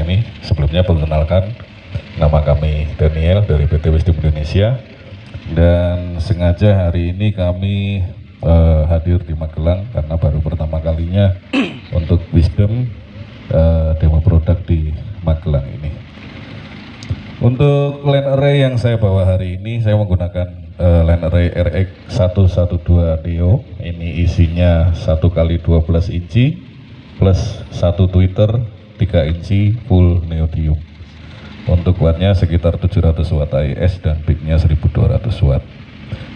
ini. Sebelumnya perkenalkan, nama kami Daniel dari PT Wisdom Indonesia, dan sengaja hari ini kami hadir di Magelang karena baru pertama kalinya untuk Wisdom demo produk di Magelang ini. Untuk line array yang saya bawa hari ini, saya menggunakan line array RX112 Neo. Ini isinya 1x12 inci plus 1 tweeter 3 inci full neodymium. Untuk wattnya sekitar 700 watt AES dan peaknya 1200 watt.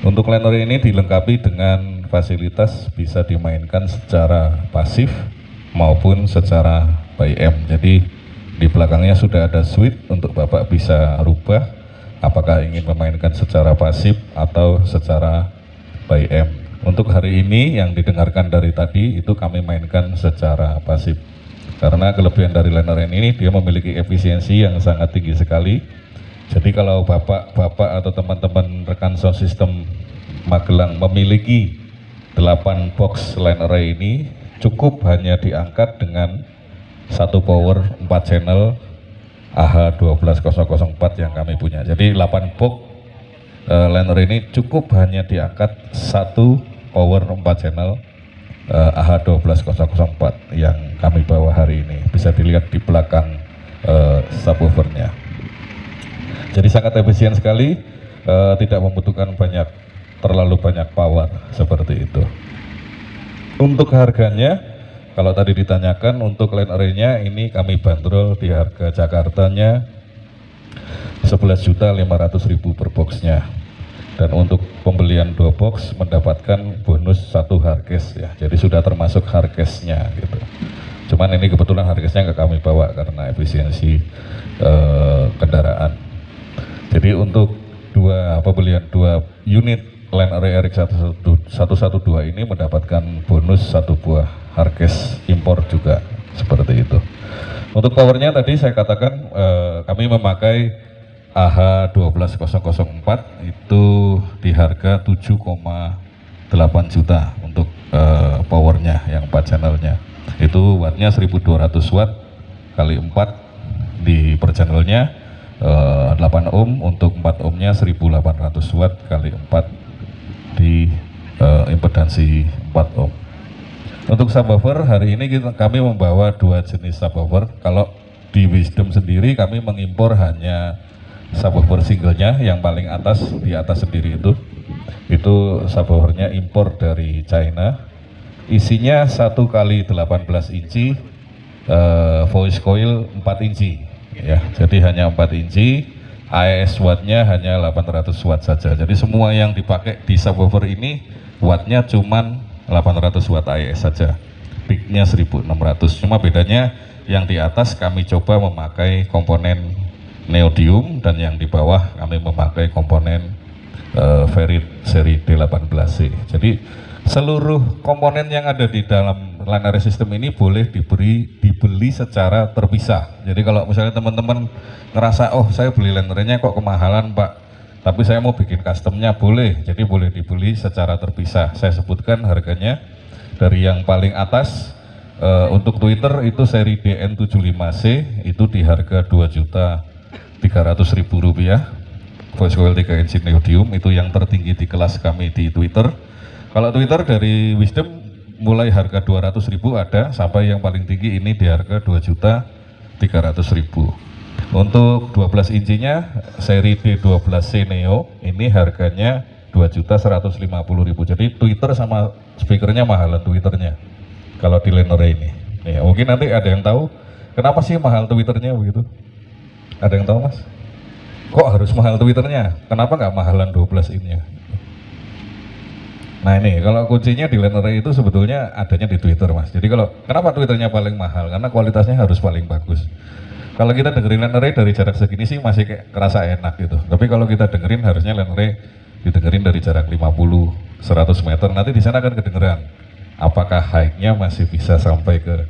Untuk line array ini dilengkapi dengan fasilitas bisa dimainkan secara pasif maupun secara by amp. Jadi di belakangnya sudah ada switch untuk Bapak bisa rubah apakah ingin memainkan secara pasif atau secara by amp. Untuk hari ini yang didengarkan dari tadi itu kami mainkan secara pasif. Karena kelebihan dari line array ini dia memiliki efisiensi yang sangat tinggi sekali. Jadi kalau bapak-bapak atau teman-teman rekan sound system Magelang memiliki 8 box line array ini, cukup hanya diangkat dengan satu power 4 channel AH12004 yang kami punya. Jadi 8 box line array ini cukup hanya diangkat satu power 4 channel AH12004 yang kami bawa hari ini. Bisa dilihat di belakang subwoofernya. Jadi sangat efisien sekali, tidak membutuhkan terlalu banyak power seperti itu. Untuk harganya, kalau tadi ditanyakan untuk line array-nya ini kami bandrol di harga Jakartanya 11.500.000 per boxnya. Dan untuk pembelian 2 box mendapatkan bonus 1 hardcase ya. Jadi sudah termasuk hardcase-nya gitu. Cuman ini kebetulan hardcase-nya nggak kami bawa karena efisiensi kendaraan. Jadi untuk pembelian 2 unit line array RX112 ini mendapatkan bonus 1 buah hardcase impor juga seperti itu. Untuk powernya tadi saya katakan kami memakai AH12004 itu di harga 7,8 juta untuk powernya yang 4 channelnya. Itu wattnya 1200 watt kali 4 di per channelnya, 8 ohm untuk 4 ohmnya 1800 watt kali 4 di impedansi 4 ohm. Untuk subwoofer hari ini kami membawa 2 jenis subwoofer. Kalau di Wisdom sendiri kami mengimpor hanya subwoofer singlenya yang paling atas, di atas sendiri itu subwoofernya impor dari China. Isinya 1x18 inci, voice coil 4 inci ya. Jadi hanya 4 inci, AES wattnya hanya 800 watt saja. Jadi semua yang dipakai di subwoofer ini wattnya cuman 800 watt AES saja, peaknya 1600. Cuma bedanya yang di atas kami coba memakai komponen neodymium dan yang di bawah kami memakai komponen ferrit seri D18C. Jadi seluruh komponen yang ada di dalam line array system ini boleh dibeli secara terpisah. Jadi kalau misalnya teman-teman ngerasa oh saya beli line array-nya kok kemahalan Pak, tapi saya mau bikin customnya, boleh. Jadi boleh dibeli secara terpisah. Saya sebutkan harganya dari yang paling atas. Untuk Twitter itu seri DN75C itu di harga 2.300.000 rupiah. Voice coil 3 inci neodymium itu yang tertinggi di kelas kami di Twitter. Kalau Twitter dari Wisdom mulai harga 200.000 ada sampai yang paling tinggi ini di harga 2.300.000. Untuk 12 incinya seri D12C Neo ini harganya 2.150.000. Jadi Twitter sama speakernya mahalan Twitternya kalau di line array ini. Ya, mungkin nanti ada yang tahu kenapa sih mahal Twitternya begitu? Ada yang tahu Mas? Kok harus mahal Twitternya? Kenapa nggak mahalan 12 innya? Nah ini kalau kuncinya di line array itu sebetulnya adanya di Twitter Mas. Jadi kalau kenapa Twitternya paling mahal? Karena kualitasnya harus paling bagus. Kalau kita dengerin line array dari jarak segini sih masih kayak kerasa enak gitu. Tapi kalau kita dengerin harusnya line array didengerin dari jarak 50, 100 meter. Nanti di sana akan kedengeran. Apakah high-nya masih bisa sampai ke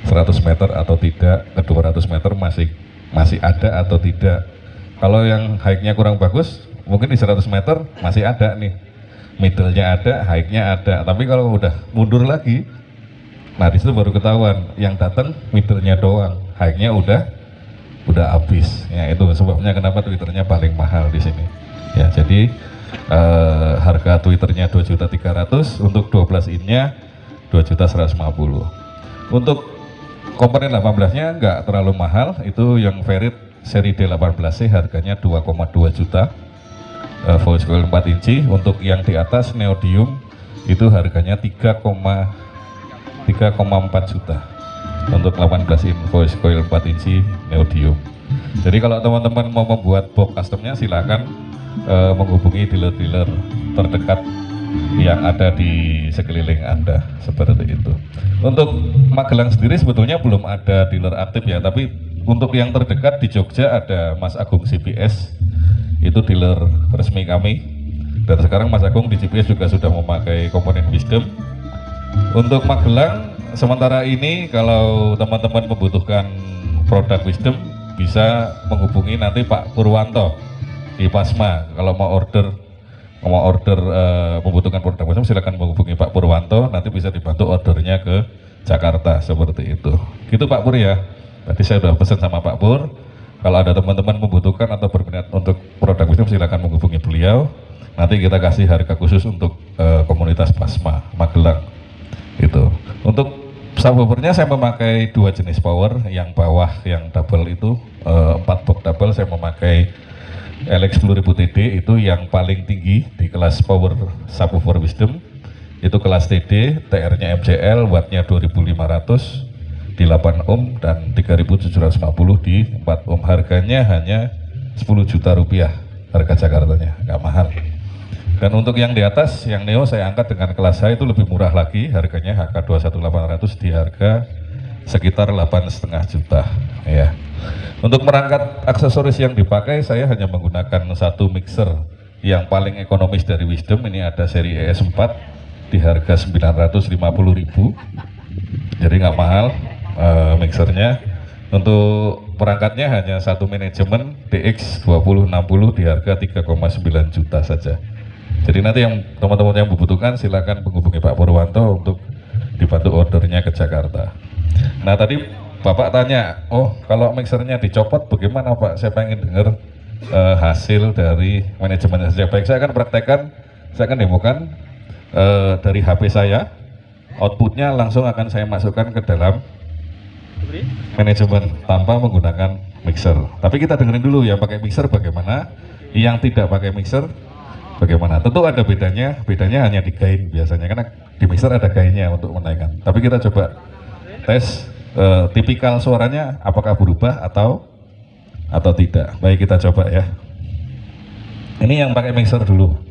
100 meter atau tidak, ke 200 meter masih ada atau tidak. Kalau yang high-nya kurang bagus, mungkin di 100 meter masih ada nih. Middle-nya ada, high-nya ada. Tapi kalau udah mundur lagi, Nah di situ baru ketahuan yang datang Twitternya doang, high-nya udah habis. Ya itu sebabnya kenapa Twitternya paling mahal di sini. Ya jadi harga Twitternya 2.300.000, untuk 12 innya 2.150.000. Untuk komponen 18-nya nggak terlalu mahal, itu yang Verit seri D18C harganya 2,2 juta. Voice coil 4 inci. Untuk yang di atas Neodymium itu harganya 3,4 juta untuk 18 in voice coil 4 inci Neodymium. Jadi kalau teman-teman mau membuat box customnya silakan menghubungi dealer-dealer terdekat yang ada di sekeliling Anda, seperti itu. Untuk Magelang sendiri sebetulnya belum ada dealer aktif ya, tapi untuk yang terdekat di Jogja ada Mas Agung CPS, itu dealer resmi kami. Dan sekarang Mas Agung di CPS juga sudah memakai komponen Wisdom. Untuk Magelang sementara ini kalau teman-teman membutuhkan produk Wisdom bisa menghubungi nanti Pak Purwanto di Pasma. Kalau mau order membutuhkan produk Wisdom silakan menghubungi Pak Purwanto, nanti bisa dibantu ordernya ke Jakarta, seperti itu. Gitu Pak Pur ya. Tadi saya sudah pesan sama Pak Pur. Kalau ada teman-teman membutuhkan atau berminat untuk produk Wisdom silakan menghubungi beliau. Nanti kita kasih harga khusus untuk komunitas Pasma Magelang. Itu. Untuk subwoofernya saya memakai dua jenis power, yang bawah yang double itu 4 box double saya memakai LX 10.000 TD, itu yang paling tinggi di kelas power subwoofer Wisdom. Itu kelas TD, TR-nya MCL, wattnya 2500 di 8 ohm dan 3750 di 4 ohm. Harganya hanya 10 juta rupiah harga Jakartanya, nggak mahal. Dan untuk yang di atas, yang Neo saya angkat dengan kelas saya itu lebih murah lagi, harganya HK 21800 di harga sekitar 8,5 juta ya. Untuk merangkat aksesoris yang dipakai saya hanya menggunakan satu mixer yang paling ekonomis dari Wisdom. Ini ada seri ES4 di harga 950.000, jadi nggak mahal mixernya. Untuk perangkatnya hanya satu manajemen DX 2060 di harga 3,9 juta saja. Jadi nanti yang teman-teman yang membutuhkan silakan menghubungi Pak Purwanto untuk dibantu ordernya ke Jakarta. Nah tadi Bapak tanya, oh kalau mixernya dicopot bagaimana Pak? Saya pengen dengar hasil dari manajemennya saja. Baik, saya akan praktekkan, saya akan demokan dari HP saya. Outputnya langsung akan saya masukkan ke dalam manajemen tanpa menggunakan mixer. Tapi kita dengerin dulu yang pakai mixer bagaimana, yang tidak pakai mixer bagaimana. Tentu ada bedanya hanya di gain biasanya, karena di mixer ada gainnya untuk menaikkan. Tapi kita coba tes tipikal suaranya apakah berubah atau tidak. Baik, kita coba ya. Ini yang pakai mixer dulu.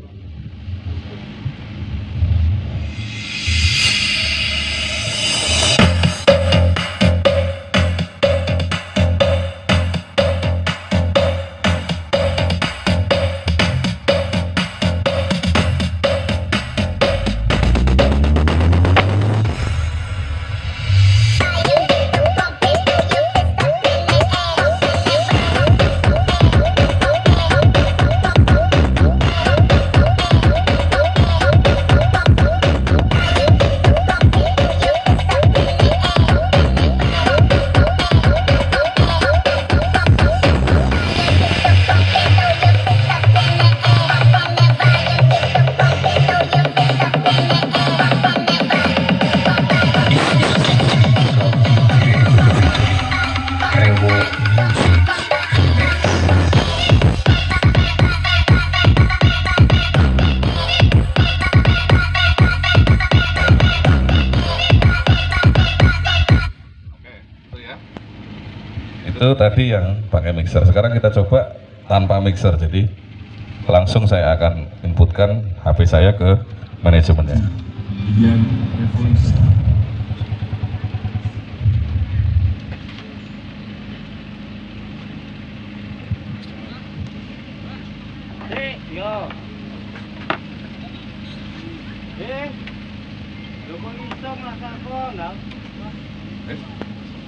Itu tadi yang pakai mixer. Sekarang kita coba tanpa mixer, jadi langsung saya akan inputkan HP saya ke manajemennya.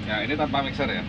Ya, ini tanpa mixer ya.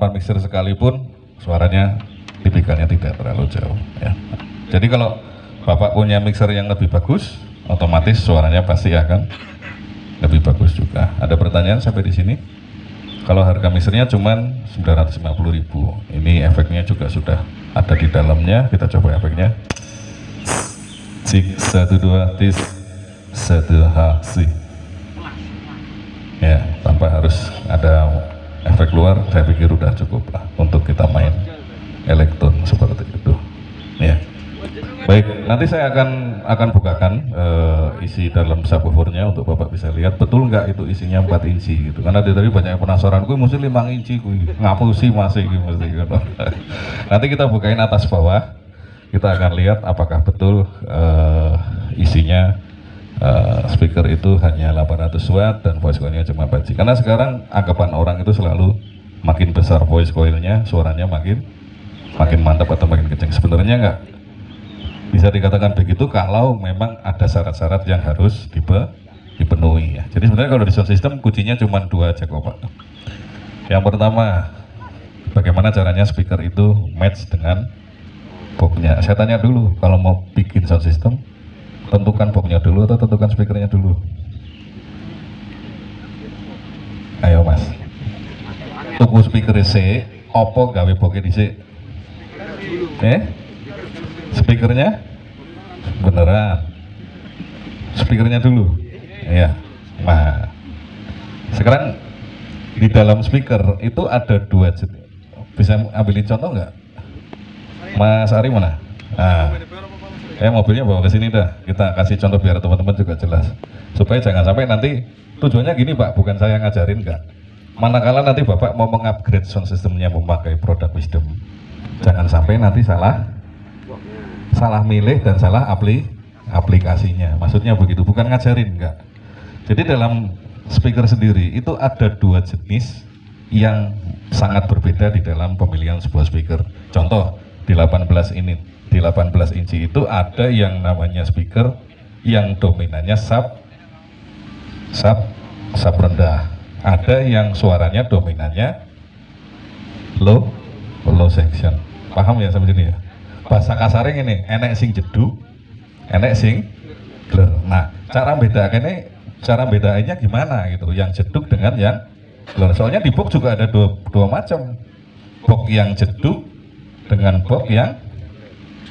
tanpa mixer sekalipun suaranya tipikalnya tidak terlalu jauh ya. Jadi kalau Bapak punya mixer yang lebih bagus, otomatis suaranya pasti akan lebih bagus juga. Ada pertanyaan sampai di sini? Kalau harga mixernya cuman 950.000, ini efeknya juga sudah ada di dalamnya. Kita coba efeknya. Cik 1 2 tis 1 hasil. Ya, tanpa harus ada efek luar, saya pikir udah cukup lah untuk kita main elektron seperti itu. Ya. Baik, nanti saya akan bukakan isi dalam subwoofernya untuk Bapak bisa lihat betul nggak itu isinya 4 inci gitu. Karena dari tadi banyak yang penasaran, gue mesti 5 inci, gue ngapu sih masih mesti gitu. Nanti kita bukain atas bawah, kita akan lihat apakah betul isinya speaker itu hanya 800 watt dan voice coilnya cuma 4G. Karena sekarang anggapan orang itu selalu makin besar voice coilnya, suaranya makin mantap atau makin kenceng. Sebenarnya nggak bisa dikatakan begitu kalau memang ada syarat-syarat yang harus dipenuhi ya. Jadi sebenarnya kalau di sound system kuncinya cuma 2 aja kok Pak. Yang pertama, bagaimana caranya speaker itu match dengan boxnya. Saya tanya dulu, kalau mau bikin sound system, tentukan boxnya dulu atau tentukan speakernya dulu? Ayo Mas, tuku speaker C, opo gawe boxnya di C? Speakernya beneran, speakernya dulu ya. Nah sekarang di dalam speaker itu ada 2 jenis. Bisa ambilin contoh nggak Mas Ari? Mana? Nah, mobilnya bawa ke sini dah, kita kasih contoh biar teman-teman juga jelas, supaya jangan sampai nanti tujuannya gini Pak, bukan saya ngajarin nggak, manakala nanti Bapak mau mengupgrade sound systemnya memakai produk Wisdom, jangan sampai nanti salah milih dan salah aplikasinya. Maksudnya begitu, bukan ngajarin enggak. Jadi dalam speaker sendiri itu ada 2 jenis yang sangat berbeda di dalam pemilihan sebuah speaker. Contoh di 18 inci itu ada yang namanya speaker yang dominannya sub rendah. Ada yang suaranya dominannya low section. Paham ya sampai sini ya? Bahasa kasarnya ini, enek sing jeduk, enek sing gler. Nah, cara bedainnya gimana gitu? Yang jeduk dengan yang gler. Soalnya di box juga ada dua macam. Box yang jeduk dengan box yang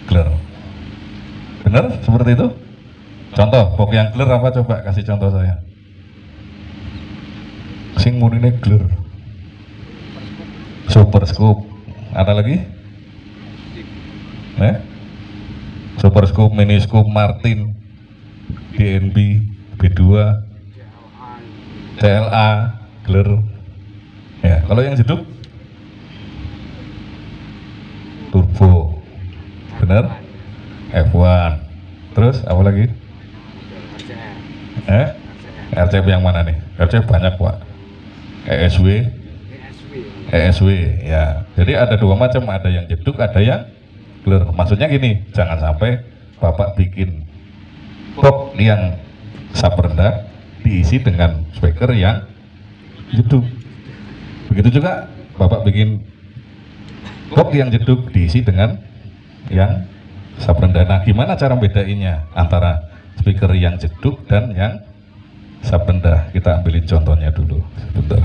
gler. Bener seperti itu? Contoh, box yang gler apa coba kasih contoh saya? Sing murine gler. Super scoop. Ada lagi? Super scoop, mini scoop, Martin, DNB, B2, CLA, gler. Ya, kalau yang jeduk turbo, bener? F1. Terus apa lagi? RCF yang mana nih? RCF banyak Pak. ESW, ya. Jadi ada 2 macam, ada yang jeduk, ada yang gler. Maksudnya gini, jangan sampai Bapak bikin box yang sub rendah diisi dengan speaker yang jeduk. Begitu juga Bapak bikin box yang jeduk diisi dengan yang sub rendah. Nah, gimana cara bedainnya antara speaker yang jeduk dan yang sub rendah? Kita ambilin contohnya dulu sebentar.